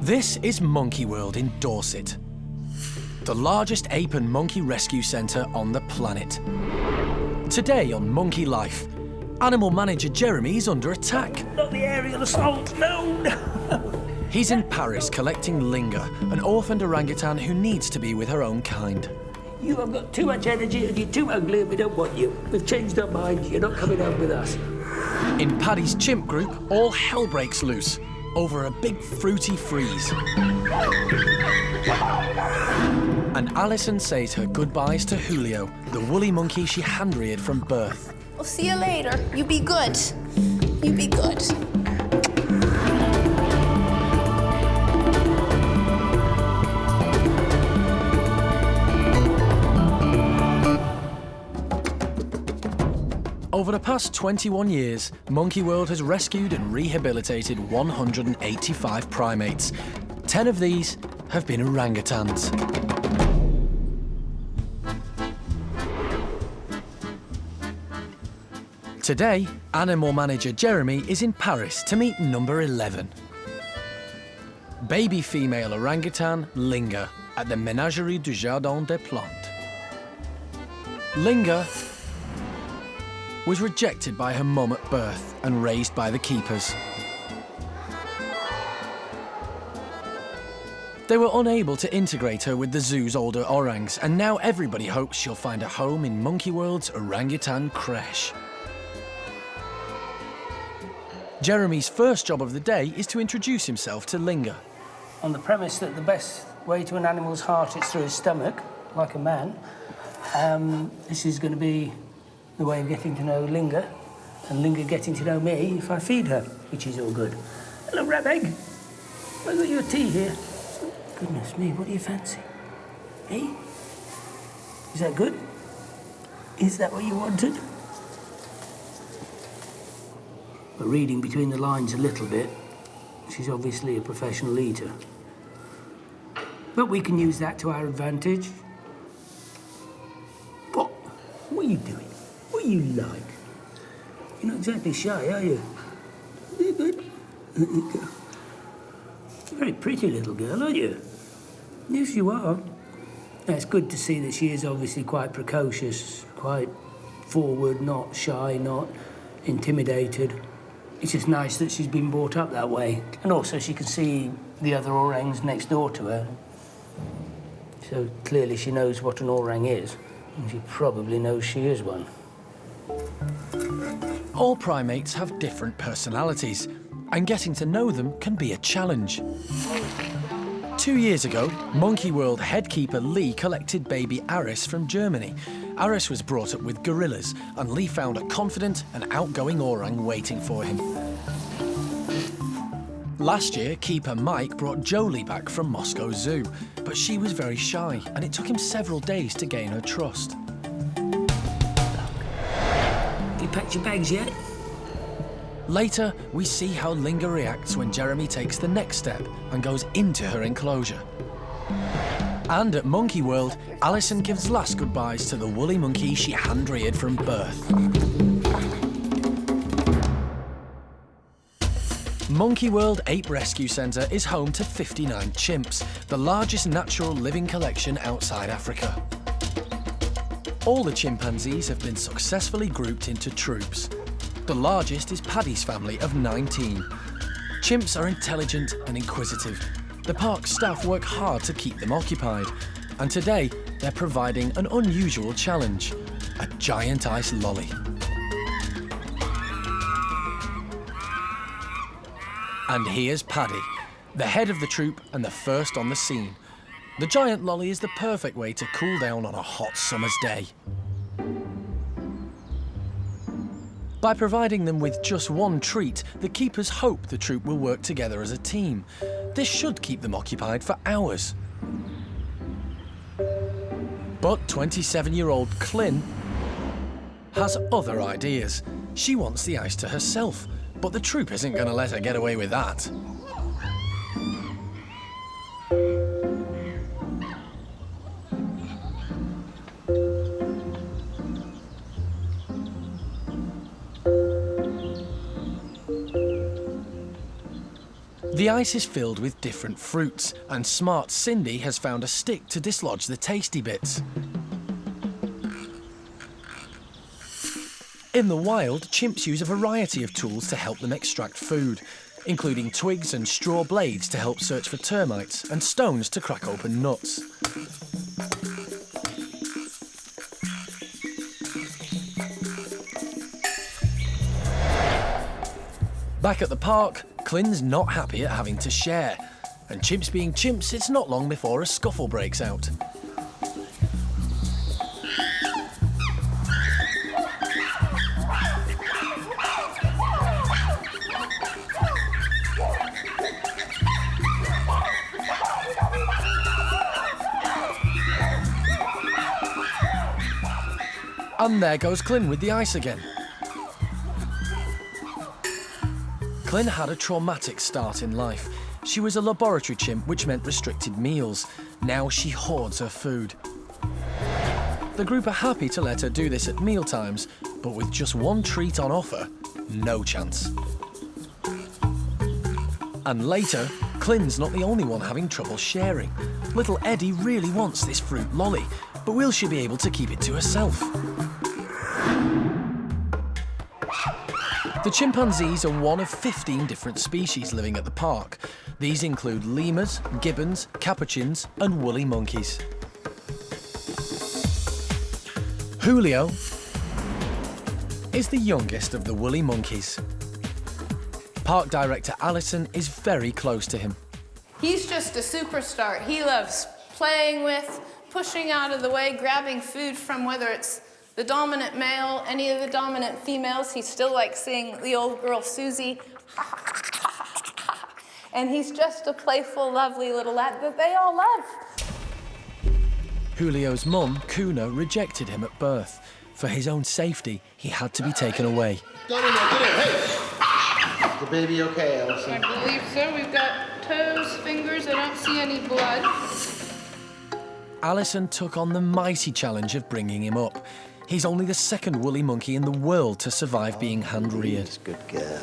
This is Monkey World in Dorset, the largest ape and monkey rescue centre on the planet. Today on Monkey Life, animal manager Jeremy is under attack. Not the aerial assault, no! He's in Paris collecting Linga, an orphaned orangutan who needs to be with her own kind. You have got too much energy and you're too ugly and we don't want you. We've changed our mind, you're not coming home with us. In Paddy's chimp group, all hell breaks loose over a big fruity freeze. And Alison says her goodbyes to Julio, the woolly monkey she hand-reared from birth. I'll see you later. You be good. You be good. Over the past 21 years, Monkey World has rescued and rehabilitated 185 primates. 10 of these have been orangutans. Today, animal manager Jeremy is in Paris to meet number 11. Baby female orangutan Linga at the Menagerie du Jardin des Plantes. Linga was rejected by her mum at birth and raised by the keepers. They were unable to integrate her with the zoo's older orangs, and now everybody hopes she'll find a home in Monkey World's orangutan creche. Jeremy's first job of the day is to introduce himself to Linga. On the premise that the best way to an animal's heart is through his stomach, like a man, this is going to be the way of getting to know Linga, and Linga getting to know me if I feed her, which is all good. Hello, Rabeg. I've got your tea here. Goodness me, what do you fancy? Eh? Is that good? Is that what you wanted? But reading between the lines a little bit, she's obviously a professional eater. But we can use that to our advantage. What are you doing? What are you like? You're not exactly shy, are you? You're good. You're a very pretty little girl, aren't you? Yes, you are. Now, it's good to see that she is obviously quite precocious, quite forward, not shy, not intimidated. It's just nice that she's been brought up that way. And also she can see the other orangs next door to her. So clearly she knows what an orang is. And she probably knows she is one. All primates have different personalities, and getting to know them can be a challenge. 2 years ago, Monkey World headkeeper Lee collected baby Aris from Germany. Aris was brought up with gorillas, and Lee found a confident and outgoing orang waiting for him. Last year, keeper Mike brought Jolie back from Moscow Zoo, but she was very shy, and it took him several days to gain her trust. You packed your bags yet? Later, we see how Linga reacts when Jeremy takes the next step and goes into her enclosure. And at Monkey World, Alison gives last goodbyes to the woolly monkey she hand-reared from birth. Monkey World Ape Rescue Centre is home to 59 chimps, the largest natural living collection outside Africa. All the chimpanzees have been successfully grouped into troops. The largest is Paddy's family of 19. Chimps are intelligent and inquisitive. The park staff work hard to keep them occupied, and today they're providing an unusual challenge: a giant ice lolly. And here's Paddy, the head of the troop and the first on the scene. The giant lolly is the perfect way to cool down on a hot summer's day. By providing them with just one treat, the keepers hope the troop will work together as a team. This should keep them occupied for hours. But 27-year-old Clin has other ideas. She wants the ice to herself, but the troop isn't going to let her get away with that. The ice is filled with different fruits, and smart Cindy has found a stick to dislodge the tasty bits. In the wild, chimps use a variety of tools to help them extract food, including twigs and straw blades to help search for termites and stones to crack open nuts. Back at the park, Clin's not happy at having to share. And chimps being chimps, it's not long before a scuffle breaks out. And there goes Clin with the ice again. Clin had a traumatic start in life. She was a laboratory chimp, which meant restricted meals. Now she hoards her food. The group are happy to let her do this at mealtimes, but with just one treat on offer, no chance. And later, Clin's not the only one having trouble sharing. Little Eddie really wants this fruit lolly, but will she be able to keep it to herself? The chimpanzees are one of 15 different species living at the park. These include lemurs, gibbons, capuchins, and woolly monkeys. Julio is the youngest of the woolly monkeys. Park director Alison is very close to him. He's just a superstar. He loves playing with, pushing out of the way, grabbing food from whether it's the dominant male, any of the dominant females. He still likes seeing the old girl Susie. And he's just a playful, lovely little lad that they all love. Julio's mum, Kuna, rejected him at birth. For his own safety, he had to be taken away. Get in there, hey! Is the baby okay, Alison? I believe so. We've got toes, fingers. I don't see any blood. Alison took on the mighty challenge of bringing him up. He's only the second woolly monkey in the world to survive being hand-reared. Good girl.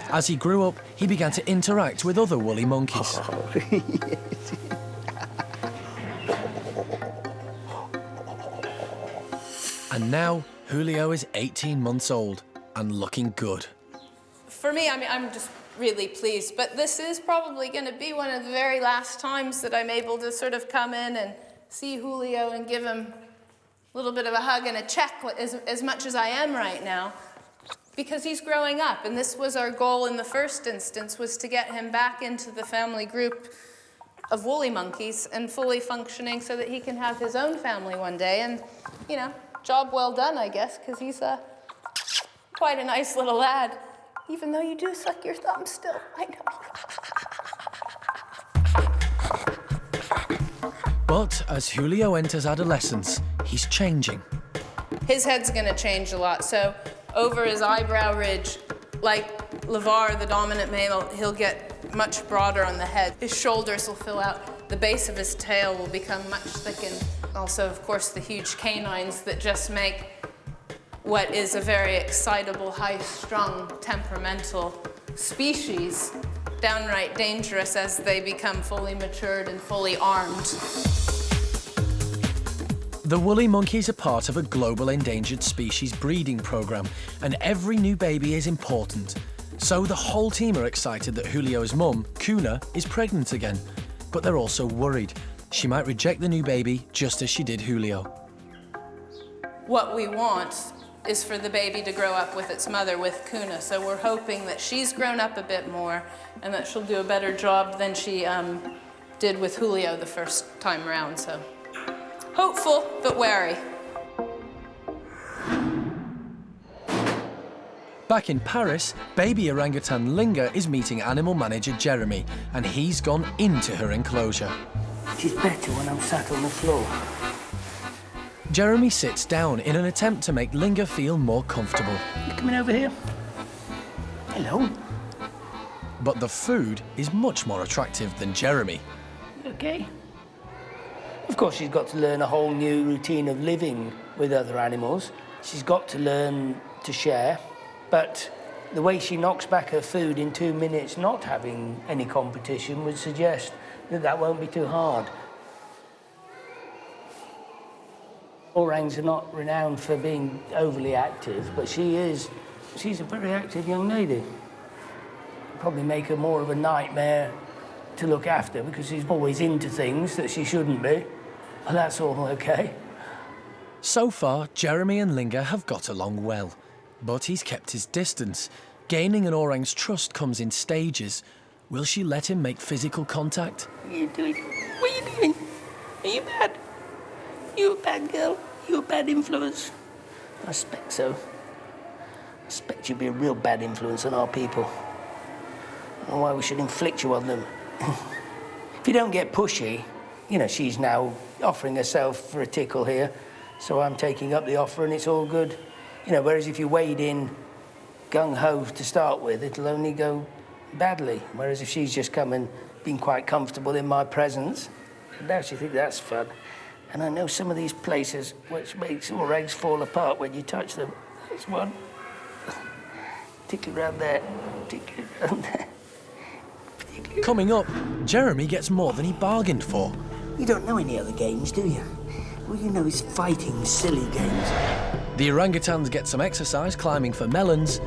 As he grew up, he began to interact with other woolly monkeys. And now, Julio is 18 months old and looking good. For me, I mean, I'm just really pleased, but this is probably going to be one of the very last times that I'm able to sort of come in and see Julio and give him a little bit of a hug and a check as much as I am right now, because he's growing up, and this was our goal in the first instance, was to get him back into the family group of woolly monkeys and fully functioning so that he can have his own family one day. And, you know, job well done, I guess, because he's quite a nice little lad, even though you do suck your thumb still, I know. But as Julio enters adolescence, he's changing. His head's going to change a lot. So over his eyebrow ridge, like Lavar, the dominant male, he'll get much broader on the head. His shoulders will fill out. The base of his tail will become much thickened. Also, of course, the huge canines that just make what is a very excitable, high-strung, temperamental species downright dangerous as they become fully matured and fully armed. The woolly monkeys are part of a global endangered species breeding program, and every new baby is important. So the whole team are excited that Julio's mum, Kuna, is pregnant again, but they're also worried. She might reject the new baby just as she did Julio. What we want is for the baby to grow up with its mother, with Kuna. So we're hoping that she's grown up a bit more and that she'll do a better job than she did with Julio the first time around. So hopeful, but wary. Back in Paris, baby orangutan Linga is meeting animal manager Jeremy, and he's gone into her enclosure. She's better when I'm sat on the floor. Jeremy sits down in an attempt to make Linga feel more comfortable. You coming over here? Hello. But the food is much more attractive than Jeremy. Okay. Of course, she's got to learn a whole new routine of living with other animals. She's got to learn to share, but The way she knocks back her food in 2 minutes, not having any competition, would suggest that that won't be too hard. Orangs are not renowned for being overly active, but she's a very active young lady. Probably make her more of a nightmare to look after because she's always into things that she shouldn't be. And that's all okay. So far, Jeremy and Linga have got along well, but he's kept his distance. Gaining an orang's trust comes in stages. Will she let him make physical contact? What are you doing? What are you doing? Are you bad? You a bad girl? You a bad influence? I suspect so. I suspect you'd be a real bad influence on our people. I don't know why we should inflict you on them. If you don't get pushy, you know, she's now offering herself for a tickle here, so I'm taking up the offer and it's all good. You know, whereas if you wade in gung-ho to start with, it'll only go badly. Whereas if she's just come and been quite comfortable in my presence, now she thinks that's fun. And I know some of these places which makes all eggs fall apart when you touch them. There's one. Particularly around there. Particularly around there. Coming up, Jeremy gets more than he bargained for. You don't know any other games, do you? All you know is fighting silly games. The orangutans get some exercise climbing for melons,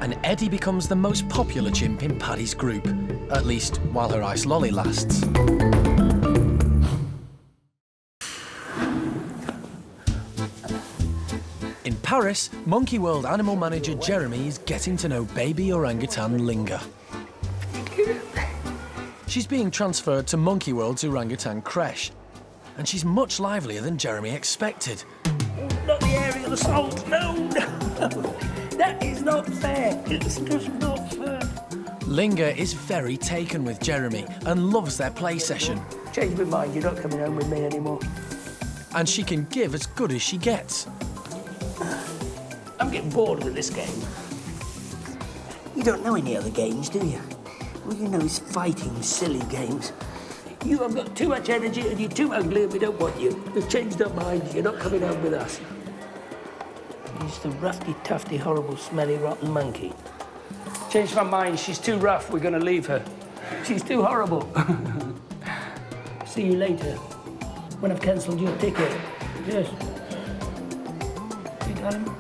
and Eddie becomes the most popular chimp in Paddy's group, at least while her ice lolly lasts. In Paris, Monkey World animal manager Jeremy is getting to know baby orangutan Linga. She's being transferred to Monkey World's orangutan creche, and she's much livelier than Jeremy expected. Not the aerial assault, no, no. That is not fair. It's just not fair. Linga is very taken with Jeremy and loves their play session. Change my mind, you're not coming home with me anymore. And she can give as good as she gets. I'm getting bored with this game. You don't know any other games, do you? All you know is fighting silly games. You have got too much energy and you're too ugly and we don't want you. We've changed our minds, you're not coming home with us. He's the roughy, tufty, horrible, smelly, rotten monkey. Changed my mind, she's too rough, we're gonna leave her. She's too horrible. See you later, when I've cancelled your ticket. Yes. You darling?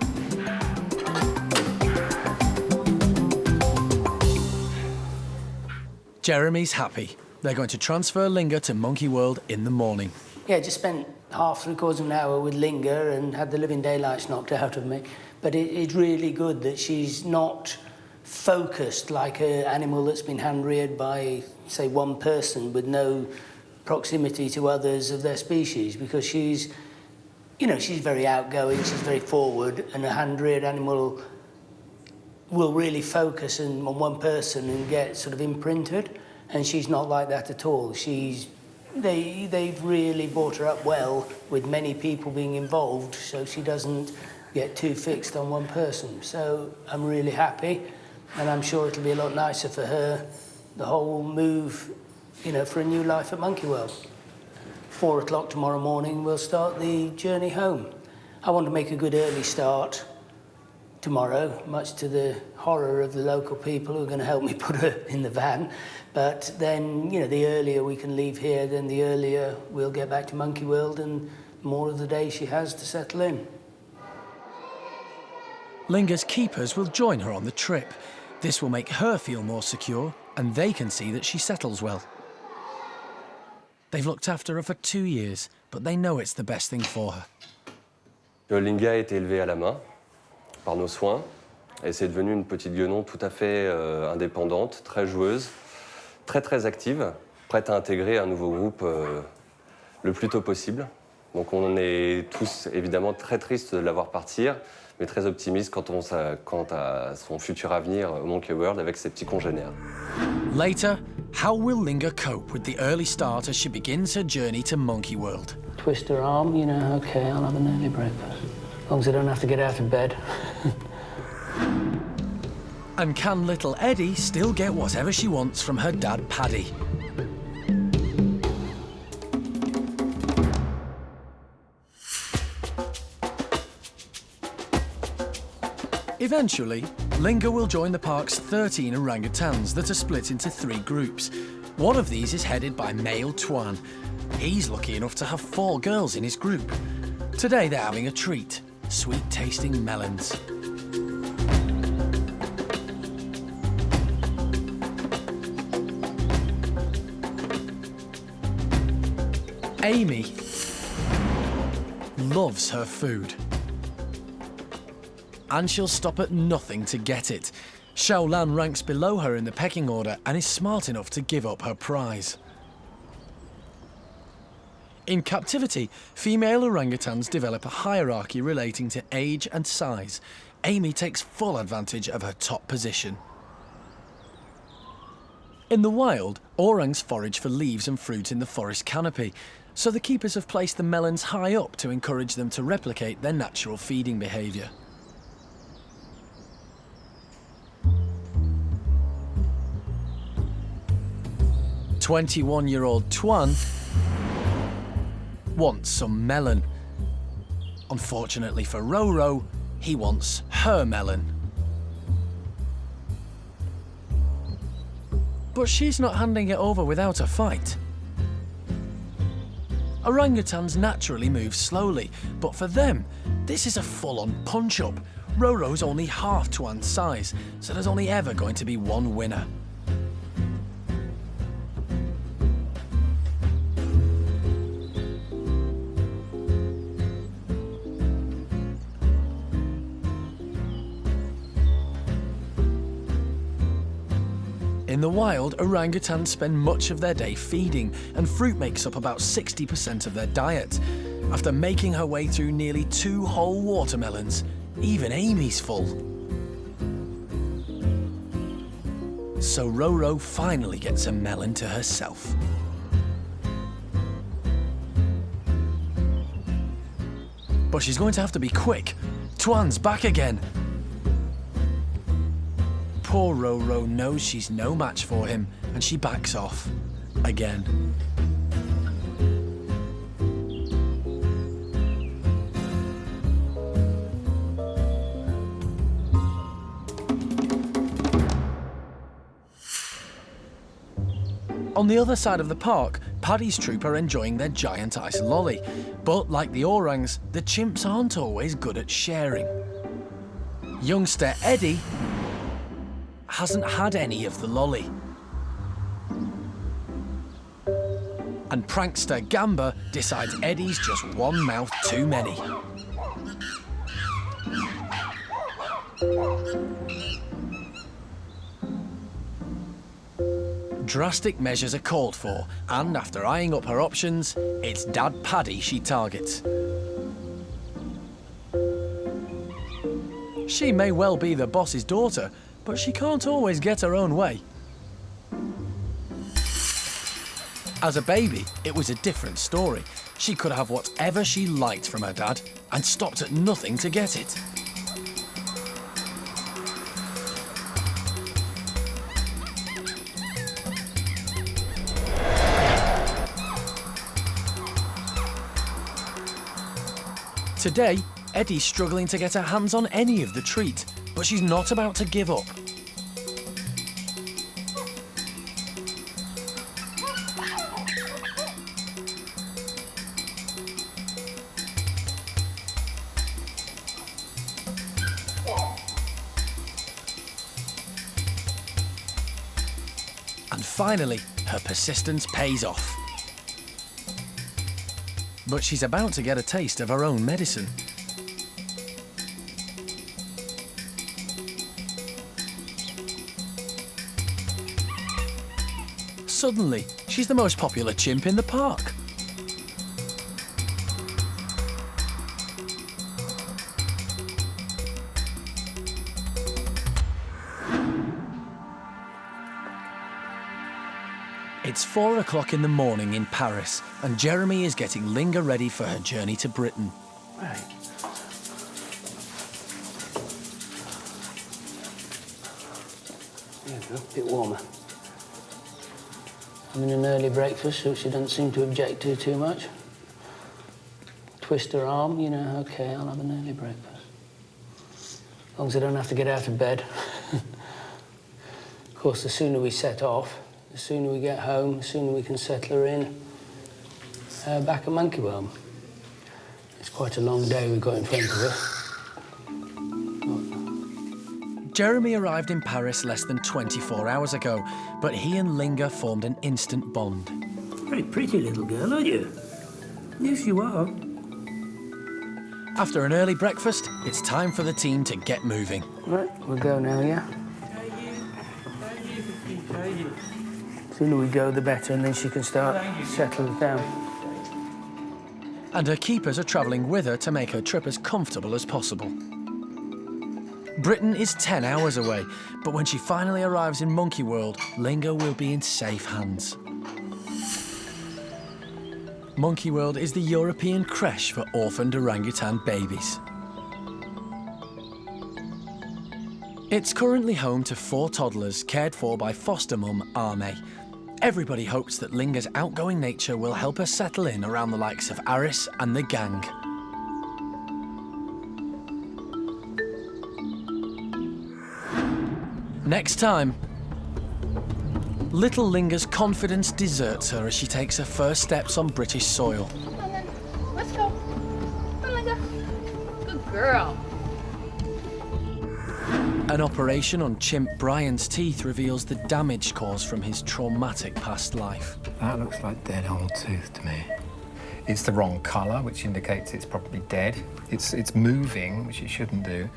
Jeremy's happy. They're going to transfer Linga to Monkey World in the morning. Yeah, just spent half, three-quarters of an hour with Linga and had the living daylights knocked out of me. But it's really good that she's not focused like an animal that's been hand-reared by, say, one person with no proximity to others of their species, because she's, you know, she's very outgoing, she's very forward, and a hand-reared animal will really focus on one person and get sort of imprinted, and she's not like that at all. They've really brought her up well with many people being involved, so she doesn't get too fixed on one person. So I'm really happy, and I'm sure it'll be a lot nicer for her, the whole move, you know, for a new life at Monkey World. 4 o'clock tomorrow morning, we'll start the journey home. I want to make a good early start tomorrow, much to the horror of the local people who are going to help me put her in the van. But then, you know, the earlier we can leave here, then the earlier we'll get back to Monkey World and more of the day she has to settle in. Linga's keepers will join her on the trip. This will make her feel more secure, and they can see that she settles well. They've looked after her for 2 years, but they know it's the best thing for her. Linga a été élevée à la main par nos soins, et c'est devenu une petite guenon tout à fait indépendante, très joueuse, très active, prête à intégrer un nouveau groupe le plus tôt possible. Donc on est tous évidemment très tristes de la voir partir, mais très optimistes quant à son futur avenir au Monkey World avec ses petits congénères. Later, how will Linga cope with the early start as she begins her journey to Monkey World? Twist her arm, you know, okay, I'll have an early breakfast. As long as I don't have to get out of bed. And can little Eddie still get whatever she wants from her dad, Paddy? Eventually, Linga will join the park's 13 orangutans that are split into 3 groups. One of these is headed by male Tuan. He's lucky enough to have 4 girls in his group. Today they're having a treat, sweet-tasting melons. Amy loves her food. And she'll stop at nothing to get it. Xiaolan ranks below her in the pecking order and is smart enough to give up her prize. In captivity, female orangutans develop a hierarchy relating to age and size. Amy takes full advantage of her top position. In the wild, orangs forage for leaves and fruit in the forest canopy, so the keepers have placed the melons high up to encourage them to replicate their natural feeding behaviour. "21-year-old Tuan wants some melon. Unfortunately for Roro, he wants her melon. But she's not handing it over without a fight. Orangutans naturally move slowly, but for them, this is a full-on punch-up. Roro's only half Tuan's size, so there's only ever going to be one winner. In the wild, orangutans spend much of their day feeding, and fruit makes up about 60% of their diet. After making her way through nearly 2 whole watermelons, even Amy's full. So Roro finally gets a melon to herself. But she's going to have to be quick. Tuan's back again. Poor Roro knows she's no match for him, and she backs off. Again. On the other side of the park, Paddy's troop are enjoying their giant ice lolly. But like the orangs, the chimps aren't always good at sharing. Youngster Eddie hasn't had any of the lolly. And prankster Gamba decides Eddie's just one mouth too many. Drastic measures are called for, and after eyeing up her options, it's Dad Paddy she targets. She may well be the boss's daughter, but she can't always get her own way. As a baby, it was a different story. She could have whatever she liked from her dad and stopped at nothing to get it. Today, Eddie's struggling to get her hands on any of the treat, but she's not about to give up. And finally, her persistence pays off. But she's about to get a taste of her own medicine. Suddenly, she's the most popular chimp in the park. It's 4 o'clock in the morning in Paris, and Jeremy is getting Linga ready for her journey to Britain. Right. There we go, a bit warmer. Having an early breakfast, so she doesn't seem to object to too much. Twist her arm, you know, okay, I'll have an early breakfast. As long as I don't have to get out of bed. Of course, the sooner we set off, the sooner we get home, the sooner we can settle her in back at Monkey World. It's quite a long day we've got in front of us. Jeremy arrived in Paris less than 24 hours ago, but he and Linga formed an instant bond. Very pretty little girl, aren't you? Yes, you are. After an early breakfast, it's time for the team to get moving. Right, we'll go now, yeah? The sooner we go, the better, and then she can start settling down. And her keepers are travelling with her to make her trip as comfortable as possible. Britain is 10 hours away, but when she finally arrives in Monkey World, Linga will be in safe hands. Monkey World is the European creche for orphaned orangutan babies. It's currently home to 4 toddlers cared for by foster mum Ame. Everybody hopes that Linga's outgoing nature will help her settle in around the likes of Aris and the gang. Next time, little Linga's confidence deserts her as she takes her first steps on British soil. Come on then. Let's go. Come on, Linga. Good girl. An operation on Chimp Brian's teeth reveals the damage caused from his traumatic past life. That looks like dead old tooth to me. It's the wrong colour, which indicates it's probably dead. It's moving, which it shouldn't do.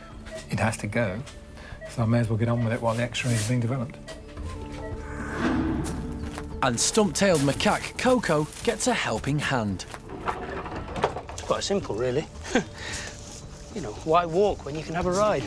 It has to go. So I may as well get on with it while the X-ray is being developed. And stump-tailed macaque Coco gets a helping hand. It's quite simple, really. You know, why walk when you can have a ride?